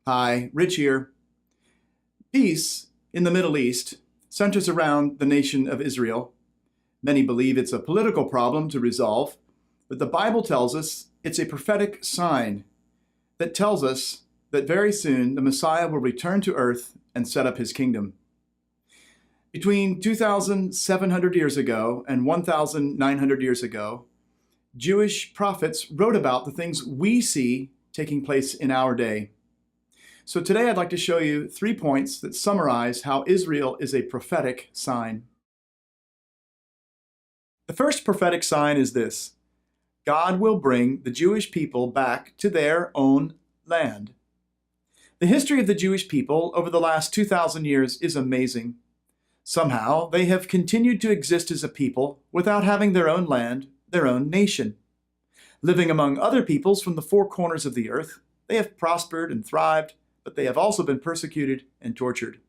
Hi, Rich here. Peace in the Middle East centers around the nation of Israel. Many believe it's a political problem to resolve, but the Bible tells us it's a prophetic sign that tells us that very soon the Messiah will return to earth and set up his kingdom. Between 2,700 years ago and 1,900 years ago, Jewish prophets wrote about the things we see taking place in our day. So today I'd like to show you 3 points that summarize how Israel is a prophetic sign. The first prophetic sign is this: God will bring the Jewish people back to their own land. The history of the Jewish people over the last 2,000 years is amazing. Somehow they have continued to exist as a people without having their own land, their own nation. Living among other peoples from the four corners of the earth, they have prospered and thrived, but they have also been persecuted and tortured.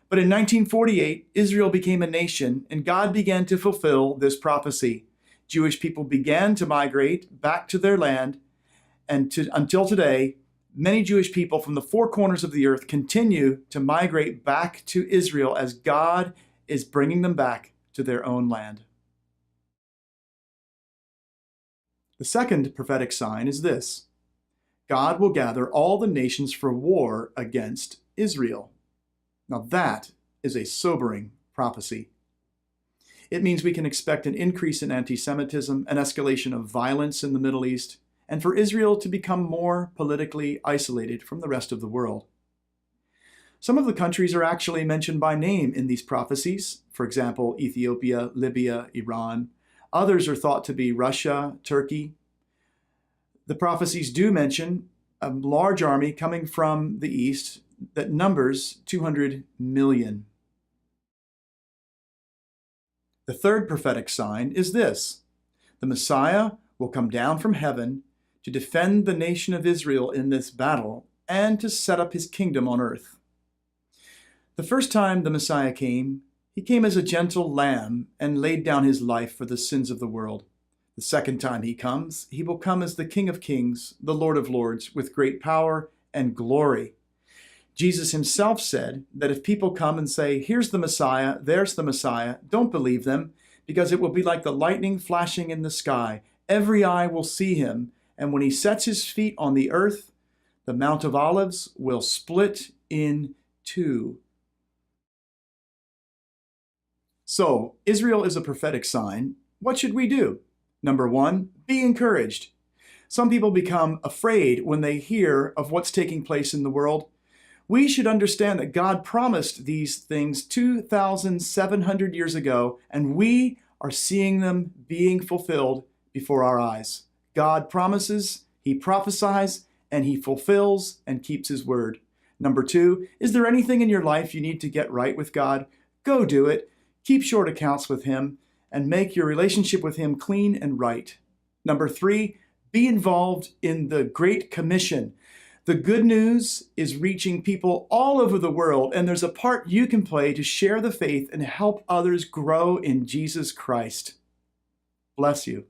But in 1948, Israel became a nation, and God began to fulfill this prophecy. Jewish people began to migrate back to their land, and until today, many Jewish people from the four corners of the earth continue to migrate back to Israel as God is bringing them back to their own land. The second prophetic sign is this: God will gather all the nations for war against Israel. Now that is a sobering prophecy. It means we can expect an increase in anti-Semitism, an escalation of violence in the Middle East, and for Israel to become more politically isolated from the rest of the world. Some of the countries are actually mentioned by name in these prophecies. For example, Ethiopia, Libya, Iran. Others are thought to be Russia, Turkey. The prophecies do mention a large army coming from the east that numbers 200 million. The third prophetic sign is this: the Messiah will come down from heaven to defend the nation of Israel in this battle and to set up his kingdom on earth. The first time the Messiah came, he came as a gentle lamb and laid down his life for the sins of the world. The second time he comes, he will come as the King of Kings, the Lord of Lords, with great power and glory. Jesus himself said that if people come and say, "Here's the Messiah, there's the Messiah," don't believe them, because it will be like the lightning flashing in the sky. Every eye will see him, and when he sets his feet on the earth, the Mount of Olives will split in two. So, Israel is a prophetic sign. What should we do? Number one, be encouraged. Some people become afraid when they hear of what's taking place in the world. We should understand that God promised these things 2,700 years ago, and we are seeing them being fulfilled before our eyes. God promises, he prophesies, and he fulfills and keeps his word. Number two, is there anything in your life you need to get right with God? Go do it. Keep short accounts with him and make your relationship with him clean and right. Number three, be involved in the Great Commission. The good news is reaching people all over the world, and there's a part you can play to share the faith and help others grow in Jesus Christ. Bless you.